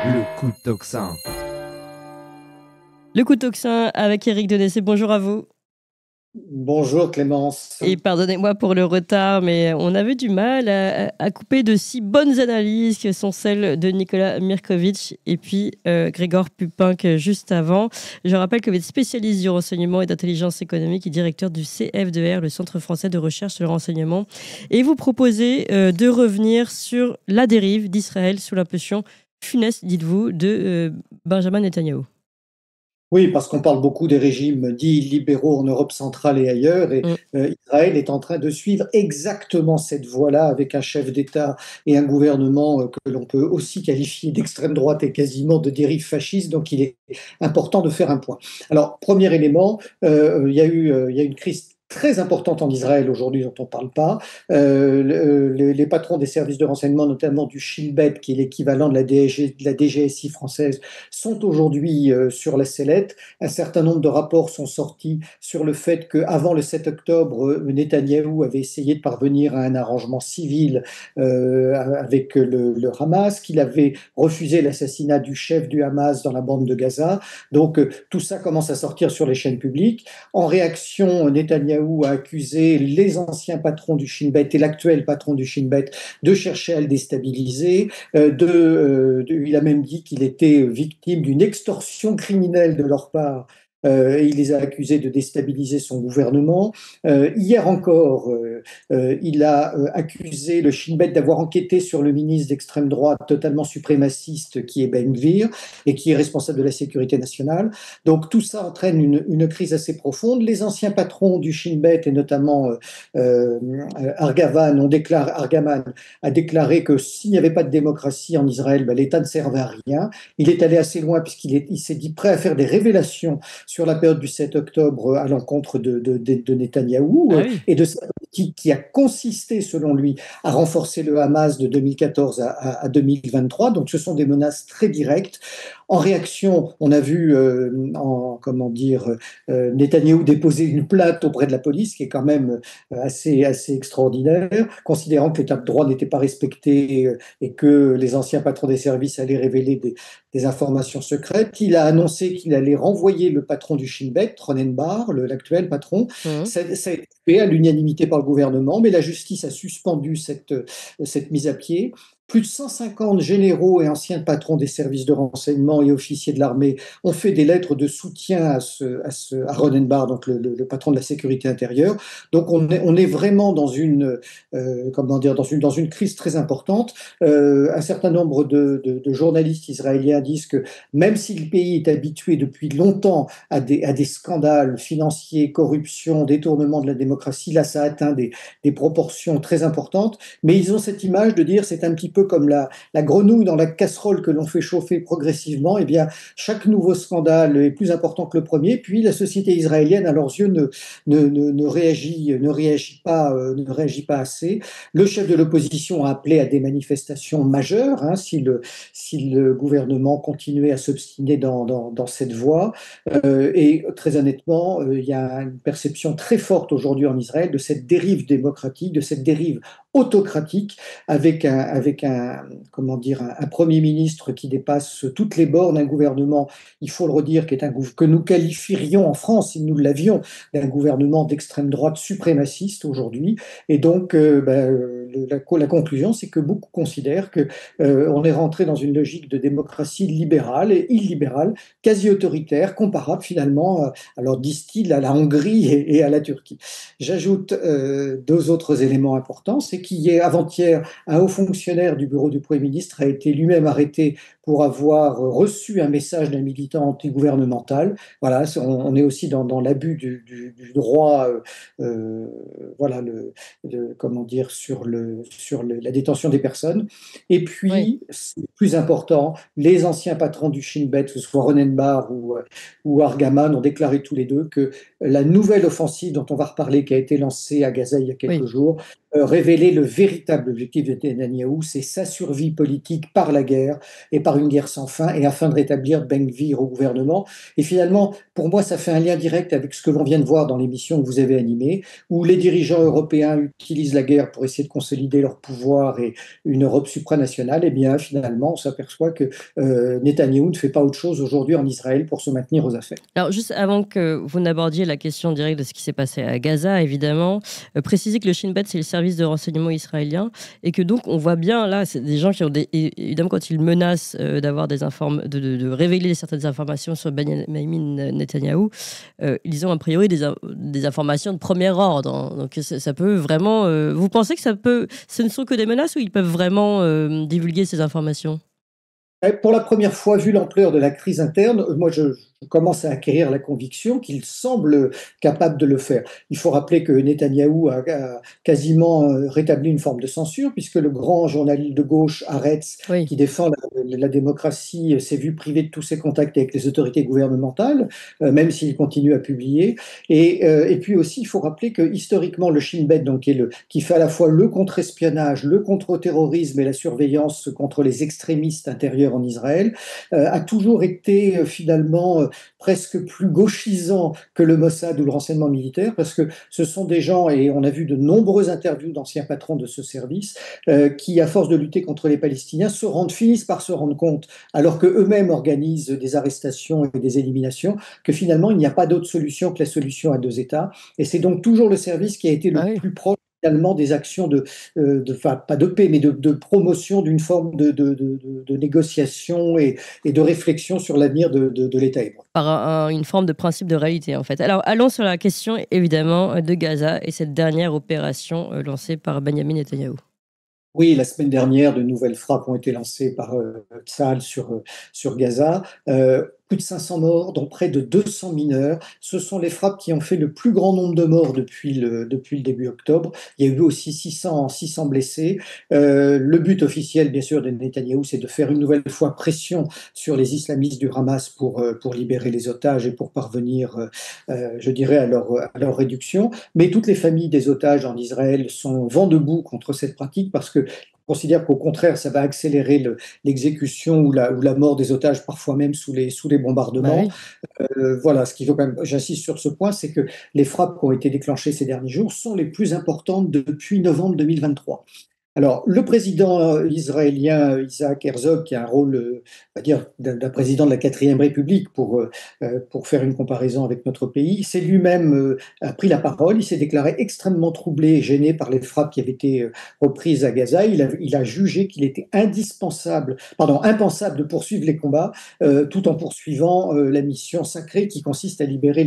Le coup de tocsin. Le coup de tocsin avec Eric Denessé, bonjour à vous. Bonjour Clémence. Et pardonnez-moi pour le retard, mais on avait du mal à couper de si bonnes analyses que sont celles de Nicolas Mirkovic et puis Grégor Pupinck juste avant. Je rappelle que vous êtes spécialiste du renseignement et d'intelligence économique et directeur du CFDR, le Centre français de recherche sur le renseignement. Et vous proposez de revenir sur la dérive d'Israël sous l'impulsion funeste, dites-vous, de Benjamin Netanyahou. Oui, parce qu'on parle beaucoup des régimes dits libéraux en Europe centrale et ailleurs, et Israël est en train de suivre exactement cette voie-là avec un chef d'État et un gouvernement que l'on peut aussi qualifier d'extrême droite et quasiment de dérive fasciste, donc il est important de faire un point. Alors, premier élément, il y a une crise très importante en Israël aujourd'hui dont on ne parle pas. Les patrons des services de renseignement, notamment du Shin Bet, qui est l'équivalent de la DGSI française, sont aujourd'hui sur la sellette. Un certain nombre de rapports sont sortis sur le fait qu'avant le 7 octobre, Netanyahou avait essayé de parvenir à un arrangement civil avec le Hamas, qu'il avait refusé l'assassinat du chef du Hamas dans la bande de Gaza. Donc tout ça commence à sortir sur les chaînes publiques. En réaction, Netanyahou a accusé les anciens patrons du Shin Bet et l'actuel patron du Shin Bet de chercher à le déstabiliser. Il a même dit qu'il était victime d'une extorsion criminelle de leur part. Et il les a accusés de déstabiliser son gouvernement. Hier encore, il a accusé le Shin Bet d'avoir enquêté sur le ministre d'extrême droite totalement suprémaciste qui est Ben Gvir et qui est responsable de la sécurité nationale. Donc tout ça entraîne une crise assez profonde. Les anciens patrons du Shin Bet et notamment Argaman a déclaré que s'il n'y avait pas de démocratie en Israël, ben, l'État ne servait à rien. Il est allé assez loin puisqu'il s'est dit prêt à faire des révélations sur la période du 7 octobre à l'encontre de Netanyahou et de sa politique qui a consisté, selon lui, à renforcer le Hamas de 2014 à 2023. Donc ce sont des menaces très directes. En réaction, on a vu Netanyahou déposer une plainte auprès de la police, qui est quand même assez extraordinaire, considérant que l'état de droit n'était pas respecté et que les anciens patrons des services allaient révéler des informations secrètes. Il a annoncé qu'il allait renvoyer le patron du Shin Bet, Ronen Bar, l'actuel patron. Ça a été fait à l'unanimité par le gouvernement, mais la justice a suspendu cette mise à pied. Plus de 150 généraux et anciens patrons des services de renseignement et officiers de l'armée ont fait des lettres de soutien à Ronen Bar, donc le patron de la sécurité intérieure. Donc on est vraiment dans dans une crise très importante. Un certain nombre de journalistes israéliens disent que même si le pays est habitué depuis longtemps à des scandales financiers, corruption, détournement de la démocratie, là ça atteint des proportions très importantes. Mais ils ont cette image de dire c'est un petit peu comme la grenouille dans la casserole que l'on fait chauffer progressivement. Eh bien, chaque nouveau scandale est plus important que le premier. Puis la société israélienne, à leurs yeux, ne réagit pas assez. Le chef de l'opposition a appelé à des manifestations majeures si le gouvernement continuait à s'obstiner dans cette voie. Et très honnêtement, il y a une perception très forte aujourd'hui en Israël de cette dérive démocratique, de cette dérive autocratique, avec un Premier ministre qui dépasse toutes les bornes, un gouvernement, il faut le redire, que nous qualifierions en France, si nous l'avions, d'un gouvernement d'extrême droite suprémaciste aujourd'hui. Et donc, la conclusion, c'est que beaucoup considèrent qu'on est rentré dans une logique de démocratie libérale et illibérale, quasi autoritaire, comparable finalement, alors disent-ils, à la Hongrie et à la Turquie. J'ajoute deux autres éléments importants, c'est qu'hier, avant-hier, un haut fonctionnaire du bureau du Premier ministre a été lui-même arrêté pour avoir reçu un message d'un militant antigouvernemental. Voilà, on est aussi dans l'abus du droit, voilà, la détention des personnes. Et Oui. puis, c'est plus important, les anciens patrons du Shin Bet, que ce soit Ronen Bar ou Argaman, ont déclaré tous les deux que la nouvelle offensive dont on va reparler, qui a été lancée à Gaza il y a quelques Oui. jours, révélait le véritable objectif de Netanyahou, c'est sa survie politique par la guerre et par une guerre sans fin, et afin de rétablir Ben Gvir au gouvernement. Et finalement, pour moi, ça fait un lien direct avec ce que l'on vient de voir dans l'émission que vous avez animée, où les dirigeants européens utilisent la guerre pour essayer de consolider leur pouvoir et une Europe supranationale. Et bien, finalement, on s'aperçoit que Netanyahou ne fait pas autre chose aujourd'hui en Israël pour se maintenir aux affaires. Alors, juste avant que vous n'abordiez la question directe de ce qui s'est passé à Gaza, évidemment, préciser que le Shin Bet, c'est le service de renseignement israélien, et que donc, on voit bien, là, c'est des gens qui ont évidemment, quand ils menacent d'avoir de révéler certaines informations sur Benjamin Netanyahou, ils ont a priori des informations de premier ordre, hein. Donc, ça peut vraiment... vous pensez que ce ne sont que des menaces, ou ils peuvent vraiment divulguer ces informations? Pour la première fois, vu l'ampleur de la crise interne, moi je commence à acquérir la conviction qu'il semble capable de le faire. Il faut rappeler que Netanyahou a quasiment rétabli une forme de censure, puisque le grand journaliste de gauche, Haaretz, Oui. qui défend la démocratie, s'est vu privé de tous ses contacts avec les autorités gouvernementales, même s'il continue à publier. Et puis aussi, il faut rappeler que historiquement, le Shin Bet, donc, qui fait à la fois le contre-espionnage, le contre-terrorisme et la surveillance contre les extrémistes intérieurs en Israël, a toujours été finalement presque plus gauchisant que le Mossad ou le renseignement militaire, parce que ce sont des gens, et on a vu de nombreuses interviews d'anciens patrons de ce service, qui, à force de lutter contre les Palestiniens, finissent par se rendre compte, alors qu'eux-mêmes organisent des arrestations et des éliminations, que finalement, il n'y a pas d'autre solution que la solution à deux États. Et c'est donc toujours le service qui a été Ah le oui. plus proche finalement des actions enfin, pas de paix, mais de promotion d'une forme de négociation et de réflexion sur l'avenir de l'État hébreu. Par une forme de principe de réalité, en fait. Alors, allons sur la question, évidemment, de Gaza et cette dernière opération lancée par Benjamin Netanyahou. Oui, la semaine dernière, de nouvelles frappes ont été lancées par Tsahal sur Gaza. Plus de 500 morts, dont près de 200 mineurs. Ce sont les frappes qui ont fait le plus grand nombre de morts depuis le début octobre. Il y a eu aussi 600 blessés. Le but officiel, bien sûr, de Netanyahou, c'est de faire une nouvelle fois pression sur les islamistes du Hamas pour libérer les otages et pour parvenir, je dirais, à leur réduction. Mais toutes les familles des otages en Israël sont vent debout contre cette pratique, parce que considère qu'au contraire, ça va accélérer l'exécution ou la mort des otages, parfois même sous les Bah bombardements. oui. Voilà, ce qu'il faut quand même, j'insiste sur ce point, c'est que les frappes qui ont été déclenchées ces derniers jours sont les plus importantes depuis novembre 2023. Alors, le président israélien Isaac Herzog, qui a un rôle, on va dire, d'un président de la quatrième République pour faire une comparaison avec notre pays, c'est lui-même a pris la parole. Il s'est déclaré extrêmement troublé et gêné par les frappes qui avaient été reprises à Gaza. Il a jugé qu'il était impensable de poursuivre les combats tout en poursuivant la mission sacrée qui consiste à libérer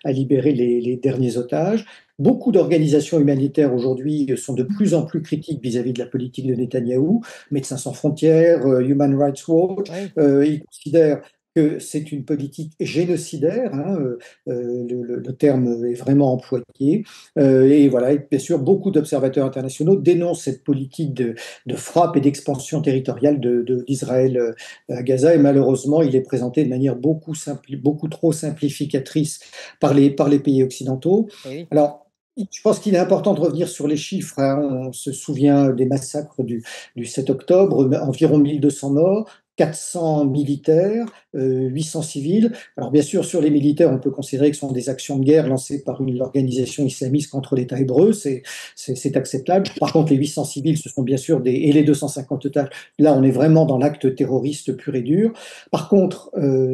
les derniers otages. Beaucoup d'organisations humanitaires aujourd'hui sont de plus en plus critiques vis-à-vis de la politique de Netanyahou. Médecins sans frontières, Human Rights Watch, Oui. ils considèrent que c'est une politique génocidaire, hein, le terme est vraiment employé. Et voilà, et bien sûr, beaucoup d'observateurs internationaux dénoncent cette politique de frappe et d'expansion territoriale d'Israël à Gaza. Et malheureusement, il est présenté de manière beaucoup trop simplificatrice par les pays occidentaux. Oui. Alors, je pense qu'il est important de revenir sur les chiffres, hein. On se souvient des massacres du 7 octobre, environ 1200 morts, 400 militaires, 800 civils. Alors bien sûr, sur les militaires, on peut considérer que ce sont des actions de guerre lancées par une organisation islamiste contre l'État hébreu, c'est acceptable. Par contre, les 800 civils, ce sont bien sûr et les 250 otages, là on est vraiment dans l'acte terroriste pur et dur. Par contre,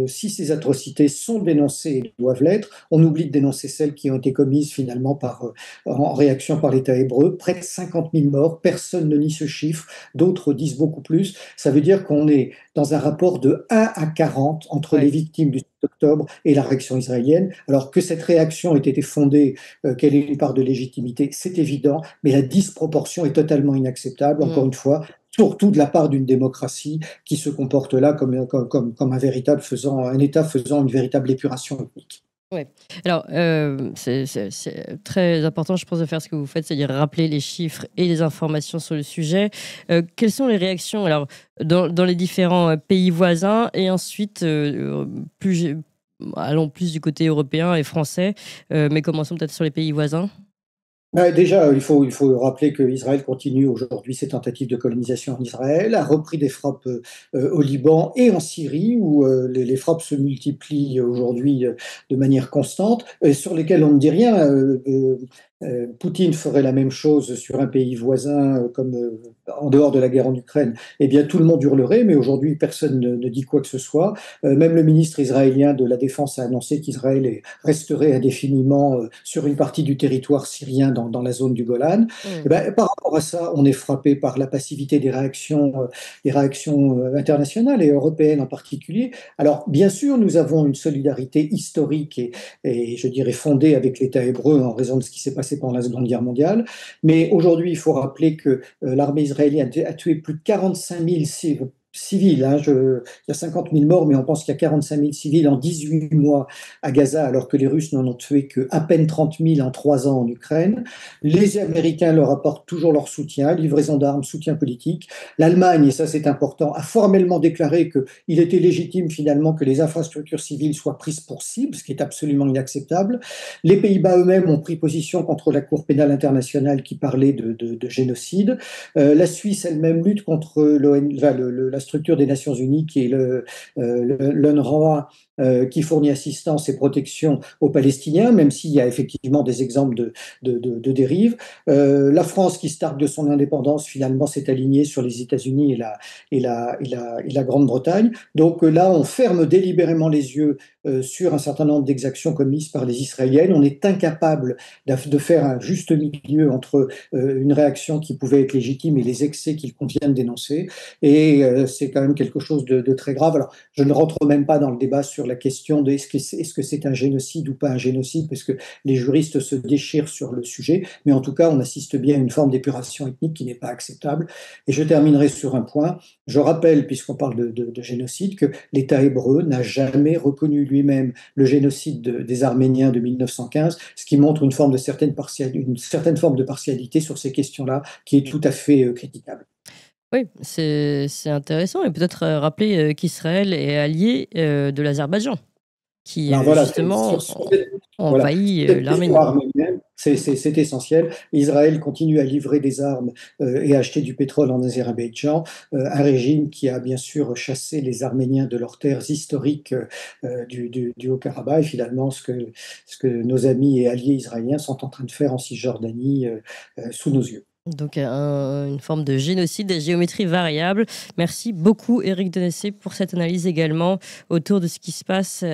si ces atrocités sont dénoncées et doivent l'être, on oublie de dénoncer celles qui ont été commises finalement en réaction par l'État hébreu. Près de 50 000 morts, personne ne nie ce chiffre, d'autres disent beaucoup plus. Ça veut dire qu'on est dans un rapport de 1 à 40 entre les Ouais. victimes du 7 octobre et la réaction israélienne. Alors que cette réaction ait été fondée, qu'elle ait une part de légitimité, c'est évident, mais la disproportion est totalement inacceptable, encore Mm. une fois, surtout de la part d'une démocratie qui se comporte là comme un État faisant une véritable épuration ethnique. Ouais. Alors, c'est très important, je pense, de faire ce que vous faites, c'est-à-dire rappeler les chiffres et les informations sur le sujet. Quelles sont les réactions alors, dans les différents pays voisins, et ensuite, allons plus du côté européen et français, mais commençons peut-être sur les pays voisins. Déjà, il faut rappeler qu'Israël continue aujourd'hui ses tentatives de colonisation en Israël, a repris des frappes au Liban et en Syrie, où les frappes se multiplient aujourd'hui de manière constante, et sur lesquelles on ne dit rien. Poutine ferait la même chose sur un pays voisin, comme en dehors de la guerre en Ukraine. Eh bien, tout le monde hurlerait, mais aujourd'hui, personne ne dit quoi que ce soit. Même le ministre israélien de la Défense a annoncé qu'Israël resterait indéfiniment sur une partie du territoire syrien dans la zone du Golan. Eh Mm. ben, par rapport à ça, on est frappé par la passivité des réactions internationales et européennes en particulier. Alors, bien sûr, nous avons une solidarité historique et je dirais fondée avec l'État hébreu en raison de ce qui s'est passé pendant la Seconde Guerre mondiale. Mais aujourd'hui, il faut rappeler que l'armée israélienne a tué plus de 45 000 civils. Hein. Il y a 50 000 morts, mais on pense qu'il y a 45 000 civils en 18 mois à Gaza, alors que les Russes n'en ont tué qu'à peine 30 000 en 3 ans en Ukraine. Les Américains leur apportent toujours leur soutien, livraison d'armes, soutien politique. L'Allemagne, et ça c'est important, a formellement déclaré qu'il était légitime finalement que les infrastructures civiles soient prises pour cible, ce qui est absolument inacceptable. Les Pays-Bas eux-mêmes ont pris position contre la Cour pénale internationale qui parlait de génocide. La Suisse elle-même lutte contre la structure des Nations Unies qui est l'UNRWA, qui fournit assistance et protection aux Palestiniens, même s'il y a effectivement des exemples de dérives. La France, qui se targue de son indépendance, finalement s'est alignée sur les États-Unis et la Grande-Bretagne. Donc là, on ferme délibérément les yeux sur un certain nombre d'exactions commises par les Israéliennes. On est incapable de faire un juste milieu entre une réaction qui pouvait être légitime et les excès qu'il convient de dénoncer. Et c'est quand même quelque chose de très grave. Alors, je ne rentre même pas dans le débat sur la question de est-ce que c'est un génocide ou pas un génocide, parce que les juristes se déchirent sur le sujet. Mais en tout cas, on assiste bien à une forme d'épuration ethnique qui n'est pas acceptable. Et je terminerai sur un point. Je rappelle, puisqu'on parle de génocide, que l'État hébreu n'a jamais reconnu lui-même le génocide des Arméniens de 1915, ce qui montre une certaine forme de partialité sur ces questions-là, qui est tout à fait critiquable. Oui, c'est intéressant. Et peut-être rappeler qu'Israël est allié de l'Azerbaïdjan, qui Alors voilà, justement voilà, envahit cette question l'Arménie. arménienne, c'est essentiel. Israël continue à livrer des armes et à acheter du pétrole en Azerbaïdjan, un régime qui a bien sûr chassé les Arméniens de leurs terres historiques du Haut-Karabakh, et finalement ce que nos amis et alliés israéliens sont en train de faire en Cisjordanie sous nos yeux. Donc, une forme de génocide à géométrie variable. Merci beaucoup, Éric Denessé, pour cette analyse également autour de ce qui se passe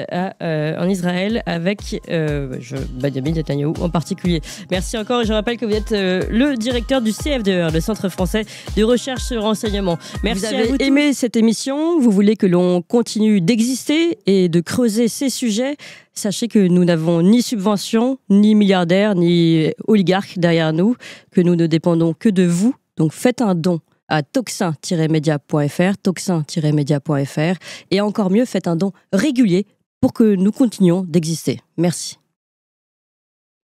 en Israël avec Benjamin Netanyahou en particulier. Merci encore. Et je rappelle que vous êtes le directeur du CFDR, le Centre français de recherche et renseignement. Merci. Vous avez aimé cette émission. Vous voulez que l'on continue d'exister et de creuser ces sujets. Sachez que nous n'avons ni subvention, ni milliardaires, ni oligarques derrière nous, que nous ne dépendons que de vous. Donc faites un don à toxin-media.fr, et encore mieux, faites un don régulier pour que nous continuions d'exister. Merci.